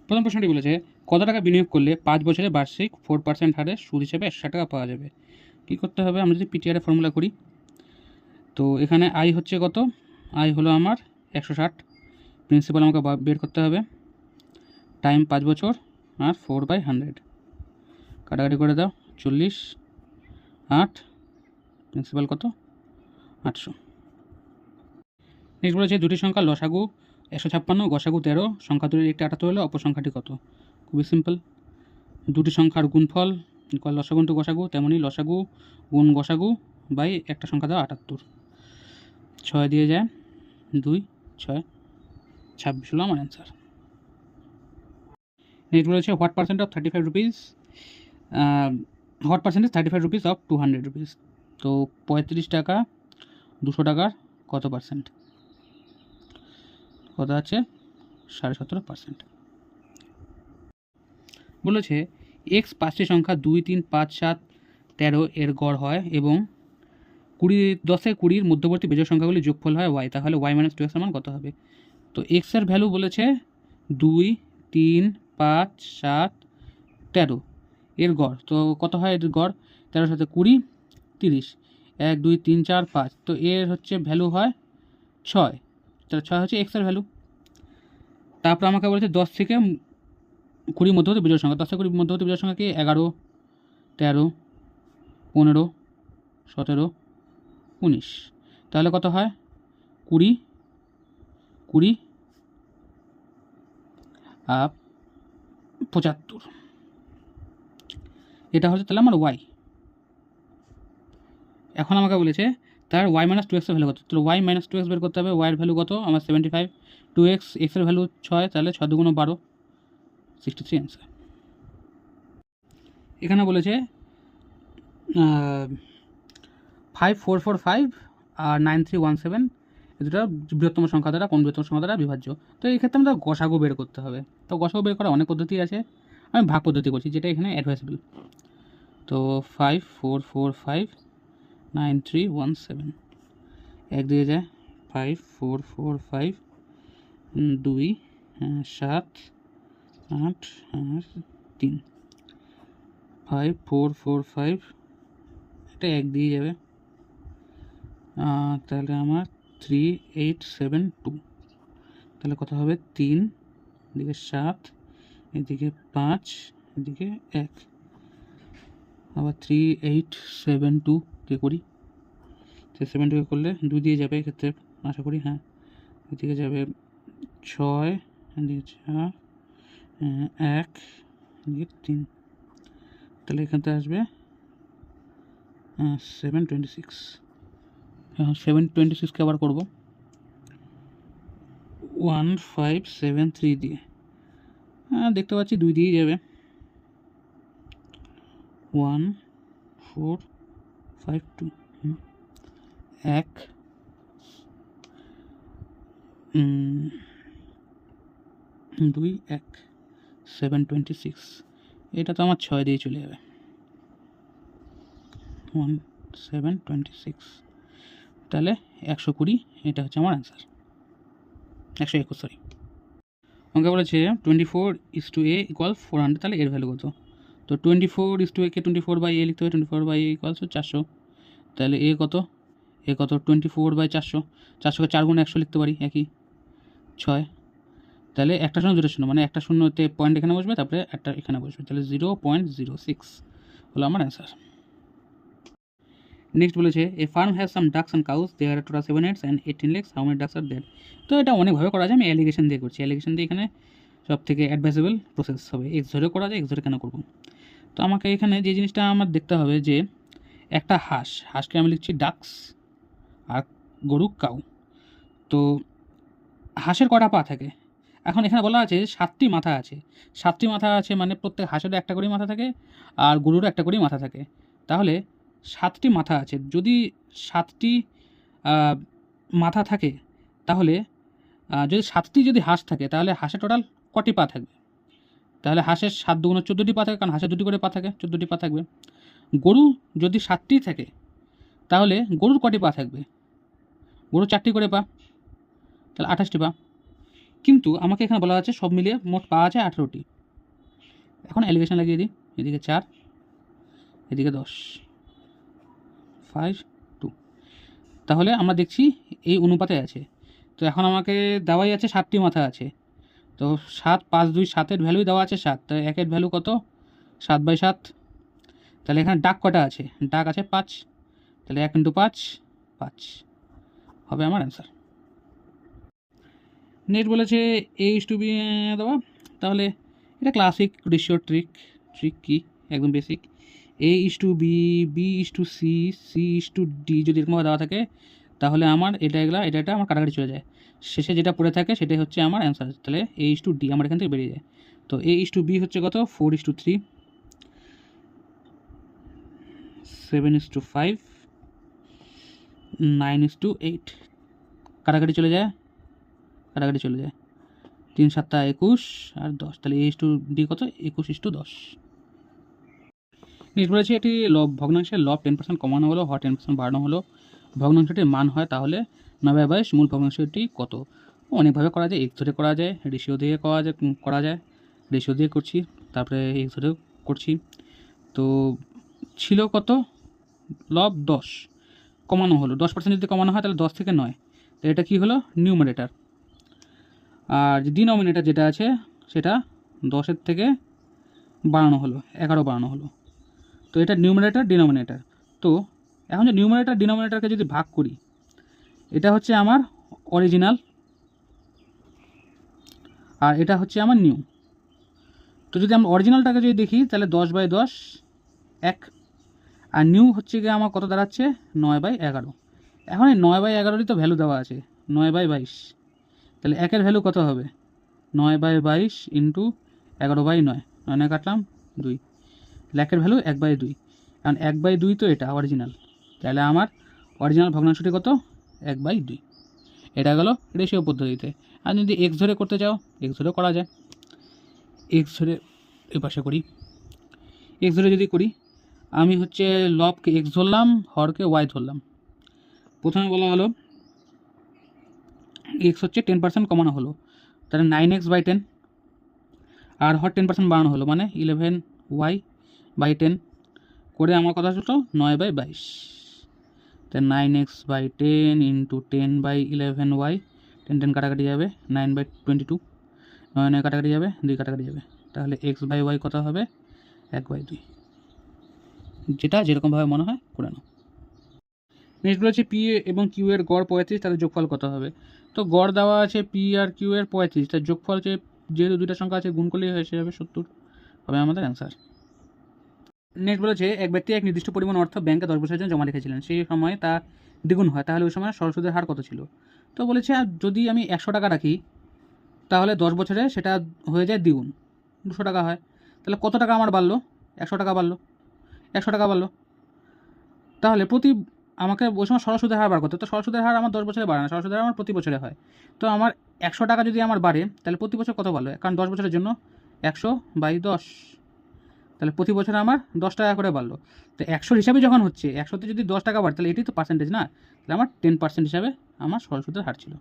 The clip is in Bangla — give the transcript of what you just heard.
প্রথম প্রশ্নটি বলেছে কত টাকা বিনিয়োগ করলে 5 বছরে বার্ষিক 4% হারে সুদ হিসেবে 100 টাকা পাওয়া যাবে। কী করতে হবে, আমরা যদি পিটিআরের ফর্মুলা করি, তো এখানে আই হচ্ছে কত, আই হলো আমার 160, প্রিন্সিপাল আমাকে বের করতে হবে, টাইম 5 বছর আর 4/100, কাটাকাটি করে দাও, 40, 8, প্রিন্সিপাল কত 800। নেক্সট বলেছে দুটি সংখ্যা লসাগু 156, গসাগু 13, সংখ্যা দুটির একটি 78 হলে অপর সংখ্যাটি কত। খুবই সিম্পল, দুটি সংখ্যার গুণফল লসাগু ইন্টু গসাগু, তেমনই লসাগু গুণ গসাগু বাই একটা সংখ্যা দেওয়া 78, 6 দিয়ে যায় 2, 6, 26 হলো আমার অ্যান্সার। নেক্সট বলেছে what percent of 35 rupees, what percentage 35 rupees of 200 rupees. তো 35 টাকা 200 টাকার কত পার্সেন্ট, কত আছে 17.5%। বলেছে এক্স 5টি সংখ্যা 2, 3, 5, 7, 13 এর গড় হয় এবং 10 20 মধ্যবর্তী বেজোড় সংখ্যাগুলি যোগফল হয় ওয়াই, তাহলে ওয়াই মাইনাস 2x এর মান কত হবে। তো এক্সের ভ্যালু বলেছে 2, 3, 5, 7, 13 এর গড়, তো কত হয় এর গড়, 13 সাথে 20, 30, 1 2 3 4 5, তো এর হচ্ছে ভ্যালু হয় 6, তাহলে 6 হচ্ছে এক্সের ভ্যালু। তারপর আমাকে বলেছে 10 থেকে 20 মধ্যবর্তী বিজোড় সংখ্যা, 10 থেকে 20 মধ্যবর্তী বিজোড় সংখ্যা কি 11, 13, 15, 17, 19, তাহলে কত হয় 20, 20, 75, এটা হচ্ছে তাহলে আমার ওয়াই। এখন আমাকে বলেছে তার ওয়াই মাইনাস 2x এর ভ্যালু কত, তো ওয়াই মাইনাস 2x বের করতে হবে, ওয়াইয়ের ভ্যালু কত আমার 75, 2x, এক্সের ভ্যালু 6, তাহলে 6 2 12, 63 অ্যান্সার। এখানে বলেছে 5445 আর 9317 এই দুটো বৃহত্তম সংখ্যা দ্বারা কোন বৃহত্তম সংখ্যা দ্বারা বিভাজ্য। তো এই ক্ষেত্রে আমাদের গসাগু বের করতে হবে। তো গসাগু বের করার অনেক পদ্ধতি আছে, আমি ভাগ পদ্ধতি করছি যেটা এখানে অ্যাডভাইসেবল। তো 5445 9317 এক দিয়ে যায় 5445 2 7 8 3 5445 এটা এক দিয়ে যাবে, তাহলে আমার 3872, তাহলে কত হবে 3, এদিকে 7, এদিকে 5, এদিকে 1, আবার 3872 কে করি, 72 করলে 2 দিয়ে যাবে এক্ষেত্রে আশা করি, হ্যাঁ এদিকে যাবে 6, এদিকে 4, 1, এদিকে 3, তাহলে এখানতে আসবে 726। এখন 726কে আবার করবো 1573 দিয়ে, দেখতে পাচ্ছি 2 দিয়েই যাবে, 1452, 1, 2, 1, 726, এটা তো আমার 6 দিয়ে চলে যাবে, 1726, তাহলে 120, এটা হচ্ছে আমার অ্যান্সার, 121 সরি। আমাকে বলেছে 24:a = 400, তাহলে এর ভ্যালু কত। তো 24:a কে 24/a লিখতে হবে, 24/a = 400, তাহলে এ কত, এ কত 24/400, 400কে 4 গুণ 100 লিখতে পারি, একই 6, তাহলে একটা শূন্য দুটো শূন্য, মানে একটা শূন্যতে পয়েন্ট এখানে বসবে, তারপরে একটা এখানে বসবে, তাহলে 0.06 হলো আমার অ্যান্সার। নেক্সট বলেছে a firm has some ducks and cows, there are total 7 heads and 18 legs, how many ducks are there. তো এটা অনেকভাবে করা যায়, আমি অ্যালিগেশন দিয়ে করছি, অ্যালিগেশন দিয়ে এখানে সব থেকে অ্যাডভাইসেবল প্রসেস হবে, এক্স ধরে করা যায়, এক্স ধরে কেন করবো। তো আমাকে এখানে যে জিনিসটা আমার দেখতে হবে যে একটা হাঁসকে আমি লিখছি ডাকস আর গরু কাউ। তো হাঁসের কটা পা থাকে, এখন এখানে বলা আছে 7টি মাথা আছে, 7টি মাথা আছে মানে প্রত্যেক হাঁসেরও একটা করেই মাথা থাকে আর গরুরও একটা করেই মাথা থাকে, তাহলে 7টি মাথা আছে, যদি 7টি মাথা থাকে তাহলে যদি 7টি যদি হাঁস থাকে তাহলে হাঁসের টোটাল কটি পা থাকবে, তাহলে হাঁসের 7 দুগুণ 14টি পা থাকে, কারণ হাঁসের 2টি করে পা থাকে, 14টি পা থাকবে। গরু যদি 7টি থাকে তাহলে গরুর কটি পা থাকবে, গরুর 4টি করে পা, তাহলে 28টি পা। কিন্তু আমাকে এখানে বলা আছে সব মিলিয়ে মোট পাওয়া আছে 18টি। এখন অ্যালিগেশন লাগিয়ে দিই, এদিকে 4, এদিকে 10, 5, 2। তাহলে আমরা দেখছি এই অনুপাতে আছে। তো এখন আমাকে দেওয়াই আছে 7টি মাথা আছে। তো 7, 5, 2, 7-এর ভ্যালুই দেওয়া আছে 7। তো 1-এর ভ্যালু কত? 7/7। তাহলে এখানে ডাক কটা আছে? ডাক আছে 5। তাহলে 1 × 5 5 হবে আমার অ্যান্সার। নেক্সট বলেছে A:B দেওয়া। তাহলে এটা ক্লাসিক রেশিও ট্রিক কি একদম বেসিক। A:B, B:C, C:D যদি এরকমভাবে দেওয়া থাকে তাহলে আমার এটা আমার কাটাকাটি চলে যায়। শেষে যেটা পড়ে থাকে সেটাই হচ্ছে আমার অ্যান্সার। তাহলে A:D আমার এখান থেকে বেরিয়ে যায়। তো A:B হচ্ছে কত? 4:3, 7:5, 9:8। কাটাকাটি চলে যায়, 3 × 7 = 21 আর 10। তাহলে A:D কত? 21:10। নেক্সট বলেছে এটি ভগ্নাংশের লব 10% কমানো হলো, হর 10% বাড়ানো হলো, ভগ্নাংশটির মান হয়, তাহলে 9/22 মূল ভগ্নাংশটি কত? অনেকভাবে করা যায়, এক্স ধরে করা যায়, রেশিও দিয়ে করা যায়, রেশিও দিয়ে করছি, তারপরে এক্স ধরেও করছি। তো ছিল কত? লব 10 কমানো হলো, 10% যদি কমানো হয় তাহলে 10 থেকে 9। তো এটা কী হলো? নিউমারেটার। আর ডিনোমিনেটার যেটা আছে সেটা 10-এর থেকে বাড়ানো হলো, 11 বাড়ানো হলো। তো এটা নিউমারেটার, ডিনোমিনেটার। তো এখন যে নিউমারেটার ডিনোমিনেটারকে যদি ভাগ করি, এটা হচ্ছে আমার অরিজিনাল আর এটা হচ্ছে আমার নিউ। তো যদি আমরা অরিজিনালটাকে যদি দেখি তাহলে 10/10 1, আর নিউ হচ্ছে গিয়ে আমার কত দাঁড়াচ্ছে? 9/11। এখন এই 9/11রই তো ভ্যালু দেওয়া আছে, 9/22। তাহলে 1-এর ভ্যালু কত হবে? 9/22 × 11/9, 9 কাটলাম 2। তাহলে 1-এর ভ্যালু 1/2, কারণ 1/2 তো এটা অরিজিনাল। তাহলে আমার অরিজিনাল ভগ্নাংশটি কত? 1/2। এটা গেল রেশিও পদ্ধতিতে। আর যদি এক্স ধরে করতে চাও, এক্স ধরেও করা যায়। এক্স ধরে এই পাশে করি, এক্স ধরে যদি করি, আমি হচ্ছে লবকে এক্স ধরলাম, হরকে ওয়াই ধরলাম। প্রথমে বলা হলো এক্স হচ্ছে 10% কমানো হলো, তাহলে 9x/10, আর হর 10% বাড়ানো হলো মানে 11y/10 করে আমার কথা হলো 9/22। তাই 9x/10 × 10/11y, 10 কাটাকাটি যাবে, 9/22, 9 কাটাকাটি যাবে, 2 কাটাকাটি যাবে। তাহলে x/y কত হবে? 1/2। যেটা যেরকমভাবে মনে হয় করে নাও। নেক্সট বলেছে পি এবং কিউ এর গড় 35, তাদের যোগফল কত হবে? তো গড় দেওয়া আছে পি আর কিউ এর 35, তার যোগফল হচ্ছে যেহেতু দুইটা সংখ্যা আছে গুণ করলেই হয়ে যাবে 70, হবে আমাদের অ্যান্সার। নেক্সট বলেছে এক ব্যক্তি এক নির্দিষ্ট পরিমাণ অর্থ ব্যাংকে 10 বছরের জন্য জমা রেখেছিলেন, সেই সময় তা দ্বিগুণ হয়, তাহলে ওই সময় সরল সুদের হার কত ছিল? তো বলেছে যদি আমি 100 টাকা রাখি তাহলে 10 বছরে সেটা হয়ে যায় দ্বিগুণ, 200 টাকা হয়। তাহলে কত টাকা আমার বাড়লো? 100 টাকা বাড়লো, 100 টাকা বাড়লো। তাহলে আমাকে ওই সময় সরল সুদের হার বার করতে, তো সরল সুদের হার আমার 10 বছরে বাড়ে না, সরল সুদের হার আমার প্রতি বছরে হয়। তো আমার 100 টাকা যদি আমার বাড়ে তাহলে প্রতি বছর কত বাড়লো? কারণ 10 বছরের জন্য 100/10, তাহলে প্রতি বছরে আমার 10 টাকা করে বাড়লো। তো 100 হিসাবে যখন হচ্ছে, 100তে যদি 10 টাকা বাড়ে তাহলে এটাই তো পার্সেন্টেজ না, তাহলে আমার 10% হিসাবে আমার সরল সুদের হার ছিল।